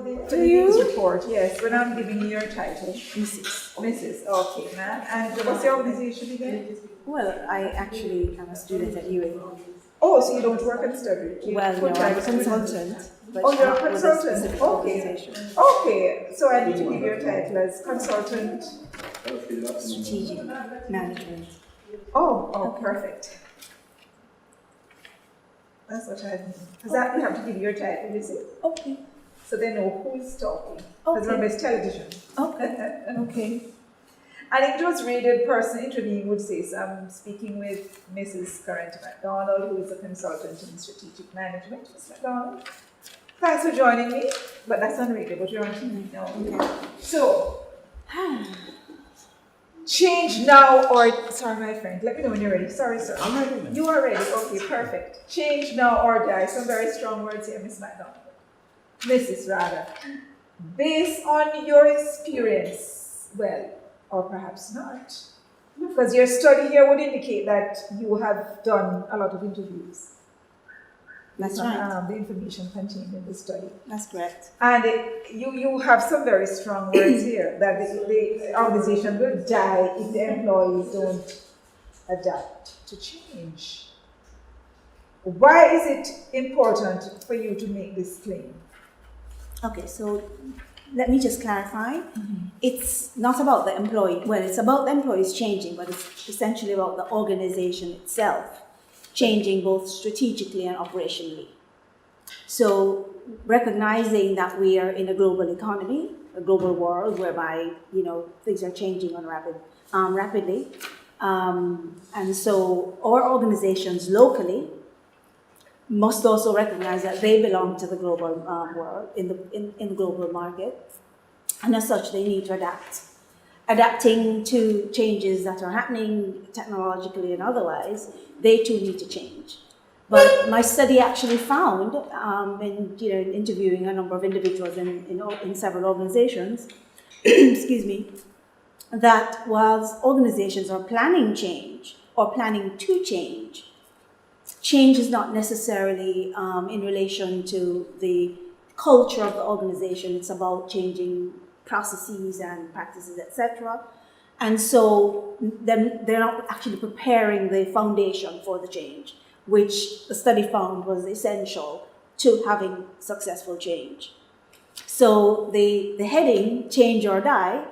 for the news report. Yes, when I'm giving you your title. Mrs. Mrs. Okay, ma'am. And what's your organization again? Well, I actually am a student at UA. Oh, so you don't work and study? Well, no, I'm a consultant. But Oh, you're a not with consultant. specific Okay. organization. Okay. So I need to give your title as consultant. Strategic management. Oh, perfect. That's what I mean. Because that you have to give your title, you see? Okay. So they know who is talking. Because remember, it's television. Okay. Okay. And if it was really a person interviewing would say, so I'm speaking with Mrs. Corent McDonald, who is a consultant in strategic management. Ms. McDonald, thanks for joining me. But that's on radio, but you're on TV now. Okay. So, change now or, sorry my friend, let me know when you're ready. Sorry, sir. I'm ready. You are ready, okay, perfect. Change now or die. Some very strong words here, Miss McDonald. Mrs. rather. Based on your experience, well, or perhaps not, because your study here would indicate that you have done a lot of interviews. That's right. The information contained in the study. That's correct. And you have some very strong words here, that the organization will die if the employees don't adapt to change. Why is it important for you to make this claim? Okay, so let me just clarify. It's not about the employee. Well, it's about the employees changing, but it's essentially about the organization itself changing both strategically and operationally. So recognizing that we are in a global economy, a global world whereby, things are changing rapidly. And so our organizations locally must also recognize that they belong to the global world, in the global market. And as such, they need to adapt. Adapting to changes that are happening technologically and otherwise, they too need to change. But my study actually found, in interviewing a number of individuals in several organizations, excuse me, that whilst organizations are planning change or planning to change, change is not necessarily in relation to the culture of the organization. It's about changing processes and practices, etc. And so then they're not actually preparing the foundation for the change, which the study found was essential to having successful change. So the heading, change or die,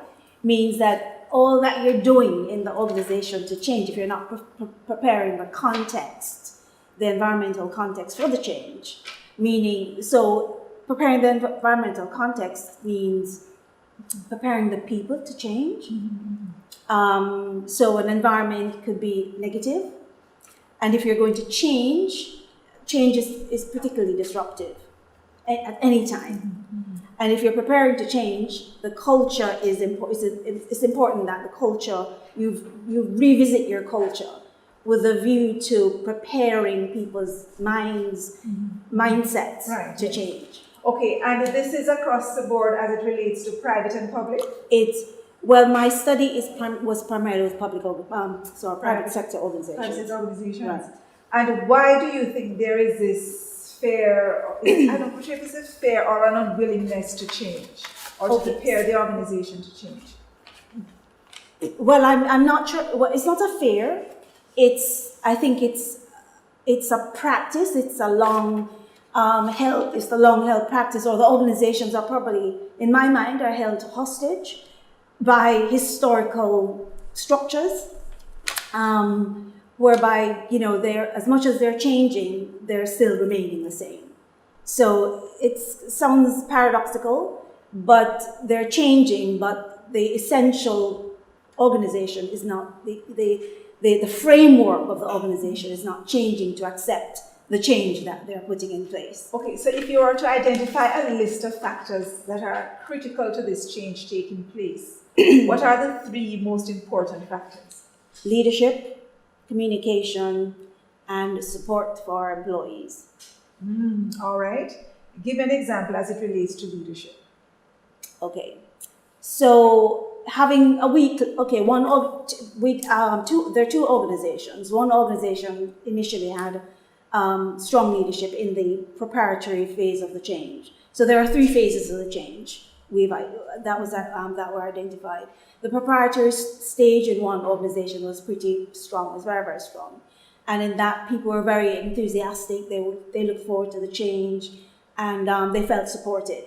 means that all that you're doing in the organization to change, if you're not preparing the context, the environmental context for the change, so preparing the environmental context means preparing the people to change. So an environment could be negative, and if you're going to change is particularly disruptive at any time. And if you're preparing to change, the culture is important. It's important that the culture, you revisit your culture with a view to preparing people's mindsets to change. Okay, and this is across the board as it relates to private and public? My study was primarily with private sector organizations. Private sector organizations. Right. And why do you think there is this fear, I don't know if it's a fear or an unwillingness to change, or to prepare the organization to change? Well, I'm not sure. Well, it's not a fear. I think it's a practice. It's a long held practice, or the organizations are probably, in my mind, are held hostage by historical structures, whereby, they're, as much as they're changing, they're still remaining the same. So it sounds paradoxical, but they're changing, but the essential organization is not, the framework of the organization is not changing to accept the change that they're putting in place. Okay, so if you were to identify a list of factors that are critical to this change taking place, what are the three most important factors? Leadership, communication, and support for our employees. All right. Give an example as it relates to leadership. Okay. So having a week, there are two organizations. One organization initially had strong leadership in the preparatory phase of the change. So there are three phases of the change. That were identified. The proprietary stage in one organization was pretty strong, was very, very strong. And in that, people were very enthusiastic. They looked forward to the change, and they felt supported.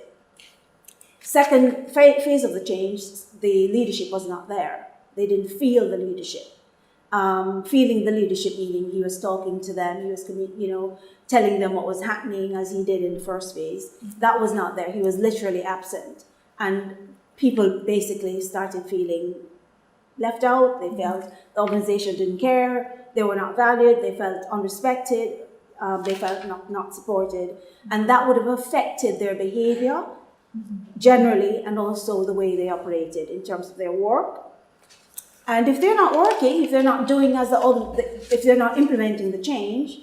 Second phase of the change, the leadership was not there. They didn't feel the leadership. Feeling the leadership meaning he was talking to them, he was telling them what was happening as he did in the first phase. That was not there. He was literally absent. And people basically started feeling left out. They felt the organization didn't care. They were not valued. They felt unrespected. They felt not supported. And that would have affected their behavior generally, and also the way they operated in terms of their work. And if they're not working, if they're not doing if they're not implementing the change,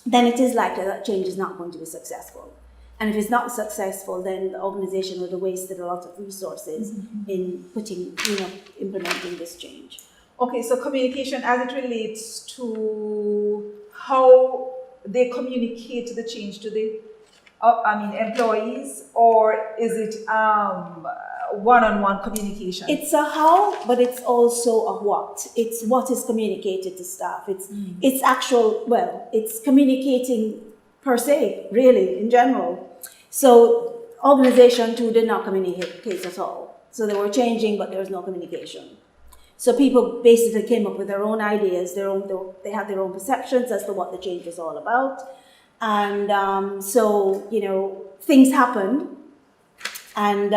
then it is likely that change is not going to be successful. And if it's not successful, then the organization would have wasted a lot of resources in implementing this change. Okay, so communication as it relates to how they communicate the change to the employees, or is it one-on-one communication? It's a how, but it's also a what. It's what is communicated to staff. It's it's communicating per se, really, in general. So organization too did not communicate at all. So they were changing, but there was no communication. So people basically came up with their own ideas, they had their own perceptions as to what the change was all about. And things happened, and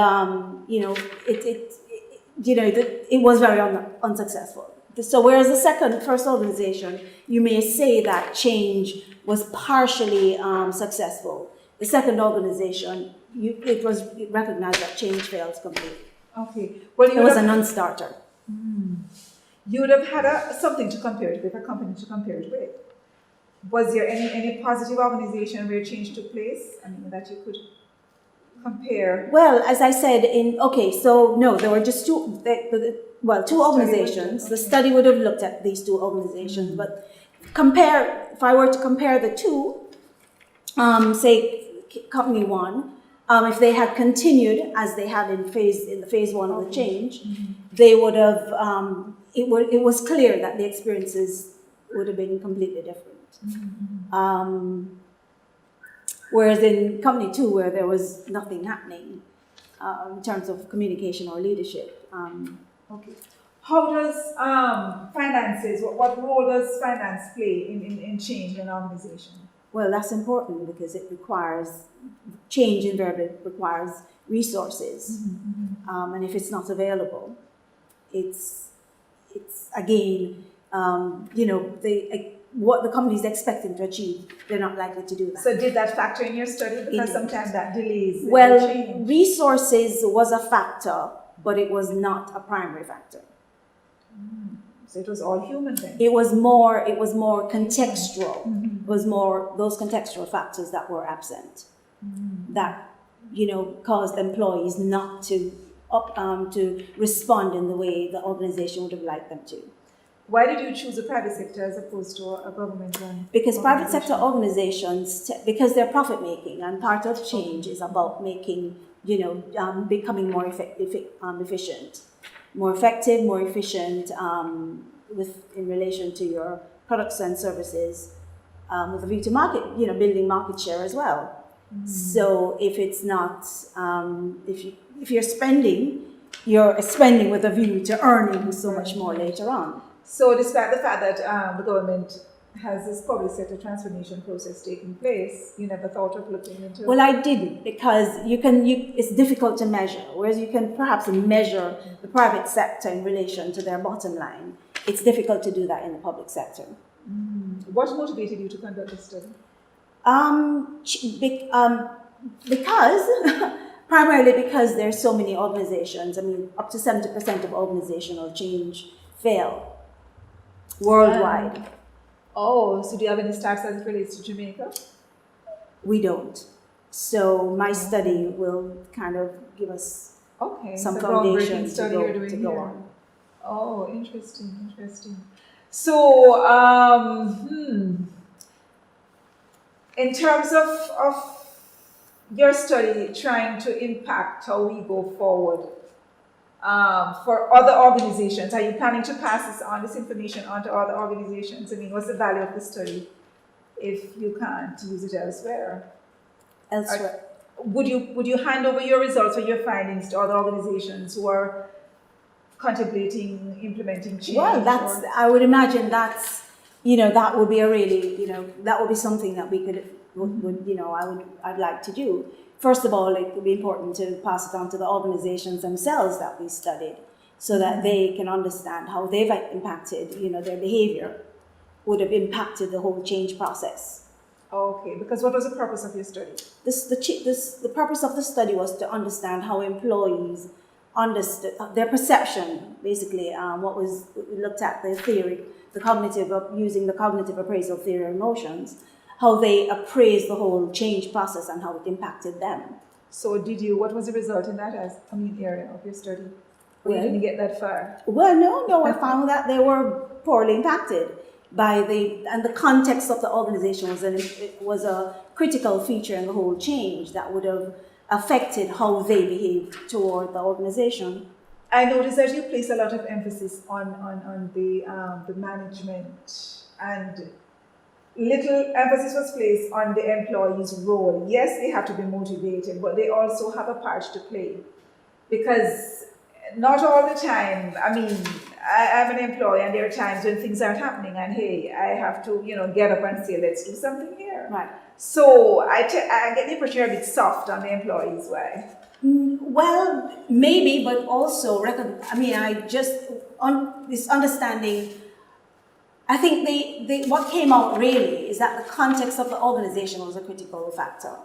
it was very unsuccessful. So whereas the first organization, you may say that change was partially successful. The second organization, it was recognized that change failed completely. Okay, well, it was a non-starter. You would have had something to compare it with, a company to compare it with. Was there any positive organization where change took place? That you could compare? Well, as I said, there were just two organizations. Okay. The study would have looked at these two organizations, but if I were to compare the two, say company one, if they had continued as they had in the phase one of the change, they would have, it was clear that the experiences would have been completely different. Whereas in company two, where there was nothing happening in terms of communication or leadership. Okay. How does finances, what role does finance play in change in an organization? Well, that's important because change invariably requires resources. And if it's not available, it's again, what the company is expecting to achieve, they're not likely to do that. So did that factor in your study? Because sometimes that delays the Well, change. Resources was a factor, but it was not a primary factor. So it was all human then? It was more contextual. It was more those contextual factors that were absent that, caused employees not to respond in the way the organization would have liked them to. Why did you choose a private sector as opposed to a government one? Because private sector organizations, because they're profit making, and part of change is about making, becoming more efficient, more effective, more efficient in relation to your products and services, with a view to building market share as well. So if it's not, if you're spending with a view to earning so much more later on. So despite the fact that the government has this public sector transformation process taking place, you never thought of looking into it? Well, I didn't, because it's difficult to measure. Whereas you can perhaps measure the private sector in relation to their bottom line. It's difficult to do that in the public sector. What motivated you to conduct this study? Primarily because there's so many organizations. Up to 70% of organizational change fail worldwide. So do you have any stats as it relates to Jamaica? We don't. So my study will kind of give us some foundation to go on. Oh, interesting. So, in terms of your study trying to impact how we go forward for other organizations? Are you planning to pass this information on to other organizations? I mean, what's the value of the study if you can't use it elsewhere? Elsewhere. Would you hand over your results or your findings to other organizations who are contemplating implementing change? Well, I would imagine that would be a really, that would be something that we I'd like to do. First of all, it would be important to pass it on to the organizations themselves that we studied, so that they can understand how they've impacted, their behavior would have impacted the whole change process. Okay, because what was the purpose of your study? The purpose of the study was to understand how employees understood their perception, basically. We looked at the theory, using the cognitive appraisal theory of emotions, how they appraised the whole change process and how it impacted them. So what was the result in that area of your study? Or you didn't get that far? Well, no, I found that they were poorly impacted and the context of the organization was a critical feature in the whole change that would have affected how they behaved toward the organization. I noticed that you place a lot of emphasis on the management, and little emphasis was placed on the employee's role. Yes, they have to be motivated, but they also have a part to play, because not all the time, I'm an employee, and there are times when things aren't happening, and hey, I have to, get up and say, let's do something here. Right. So I get the impression you're a bit soft on the employees. Why? Well, maybe, but also, this understanding, I think what came out really is that the context of the organization was a critical factor.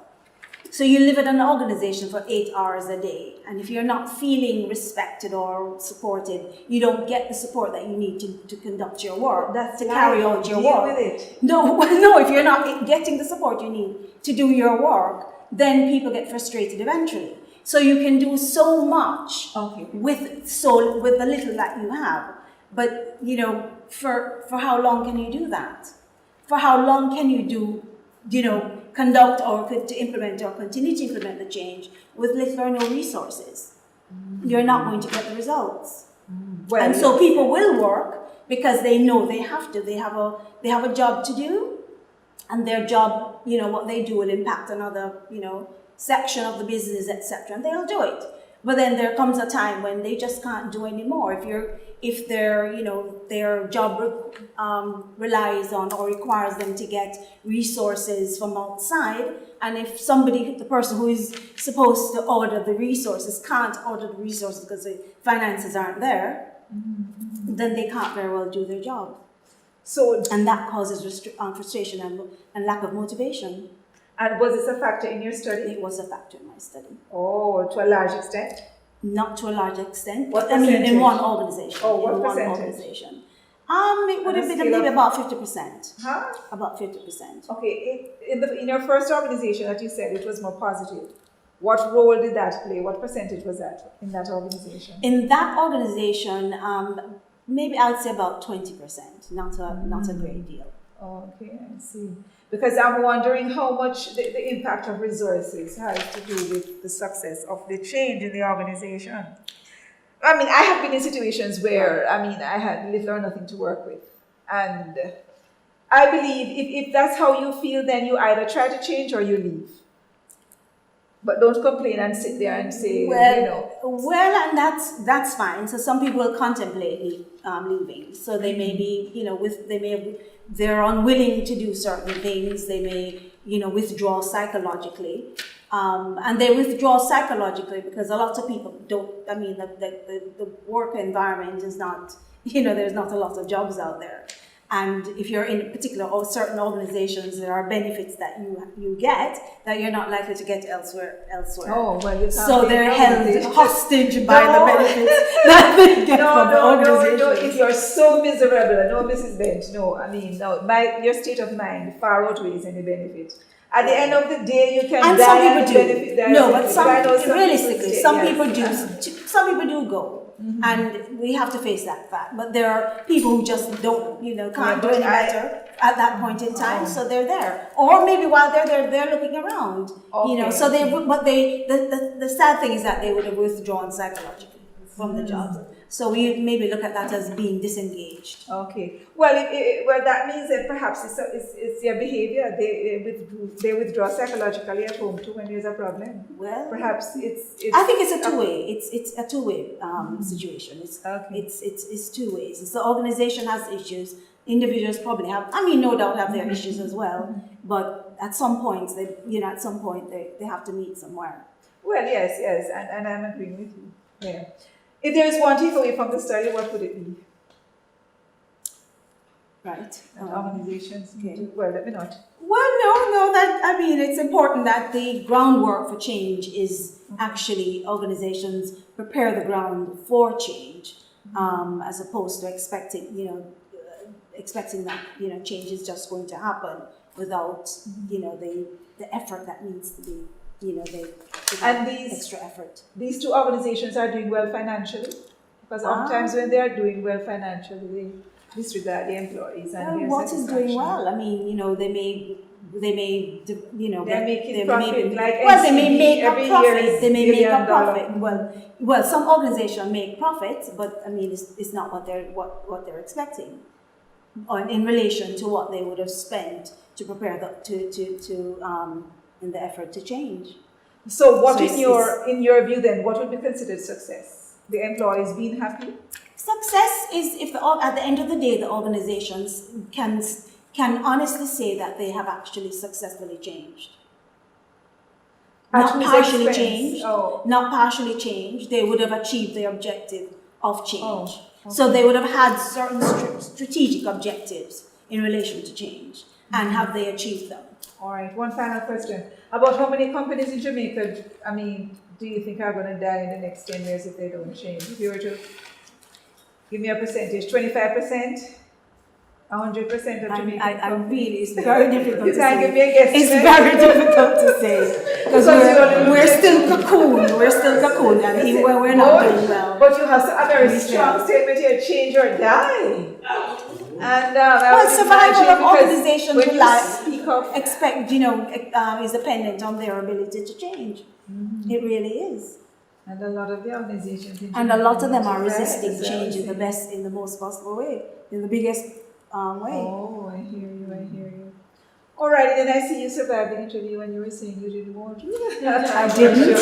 So you live in an organization for 8 hours a day, and if you're not feeling respected or supported, you don't get the support that you need to conduct your work, carry out your work. Deal with it. No, if you're not getting the support you need to do your work, then people get frustrated eventually. So you can do so much with the little that you have, but for how long can you do that? For how long can you conduct or to implement or continue to implement the change with little or no resources? You're not going to get the results. Well, so people will work because they know they have to. They have a job to do, and their job, what they do will impact another, section of the business, etc. And they'll do it. But then there comes a time when they just can't do anymore. If their job relies on or requires them to get resources from outside, and if the person who is supposed to order the resources can't order the resources because the finances aren't there, then they can't very well do their job. And that causes frustration and lack of motivation. And was this a factor in your study? It was a factor in my study. Oh, to a large extent? Not to a large extent. What percentage? In one organization. Oh, what in percentage? One organization. It would have been maybe about 50%. Huh? About 50%. Okay, in your first organization that you said it was more positive, what role did that play? What percentage was that in that organization? In that organization, maybe I would say about 20%. Not a great deal. Okay, I see. Because I'm wondering how much the impact of resources has to do with the success of the change in the organization. I have been in situations where, I had little or nothing to work with. And I believe if that's how you feel, then you either try to change or you leave. But don't complain and sit there and say, Well, and that's fine. So some people will contemplate leaving. So they may be, they're unwilling to do certain things. They may, withdraw psychologically. And they withdraw psychologically because a lot of people don't, the work environment is not, there's not a lot of jobs out there. And if you're in particular or certain organizations, there are benefits that you get that you're not likely to get elsewhere. Oh, well, so they're held hostage by the benefits that they get from the organization. No, if you're so miserable, no, Mrs. Bent, your state of mind far outweighs any benefit. At the end of the day, you can die and benefit. No, but realistically, some people do go. And we have to face that fact. But there are people who just don't, can't do any better at that point in time, so they're there. Or maybe while they're there, they're looking around, so the sad thing is that they would have withdrawn psychologically from the jobs. So we maybe look at that as being disengaged. Okay. Well, that means that perhaps it's their behavior. They withdraw psychologically at home too when there's a problem. Well, perhaps it's I think it's a two-way. It's a two-way situation. It's two ways. It's the organization has issues. Individuals probably have. No doubt have their issues as well. But at some point, they have to meet somewhere. Well, yes, and I'm agreeing with you. Yeah. If there is one takeaway from the study, what would it be? Right. Organizations. Okay. Well, let me not. Well, no. It's important that the groundwork for change is actually organizations prepare the ground for change, as opposed to expecting that change is just going to happen without the effort that needs to be. Extra effort. These two organizations are doing well financially, because sometimes when they are doing well financially, they disregard the employees and their what is doing well? They may they're making profit. They may make a profit. They may make a profit. Well, some organizations make profits, but it's not what they're expecting, or in relation to what they would have spent to prepare in the effort to change. So in your view then, what would be considered success? The employees being happy? Success is if at the end of the day the organizations can honestly say that they have actually successfully changed. Not partially changed. Not partially changed. They would have achieved the objective of change. So they would have had certain strategic objectives in relation to change. And have they achieved them? All right, one final question. About how many companies in Jamaica, do you think are going to die in the next 10 years if they don't change? If you were to give me a percentage, 25%? 100% of Jamaican it's very difficult to say. You can't give me a guess. It's very difficult to say. Because we're still cocooned, and we're not doing well. But you have a very strong statement here, change or die. And survival of organizations is dependent on their ability to change. It really is. And a lot of the organizations and a lot of them are resisting change in the most possible way, in the biggest way. Oh, I hear you. All right, then I see you survived the interview and you were saying you didn't want to. I didn't.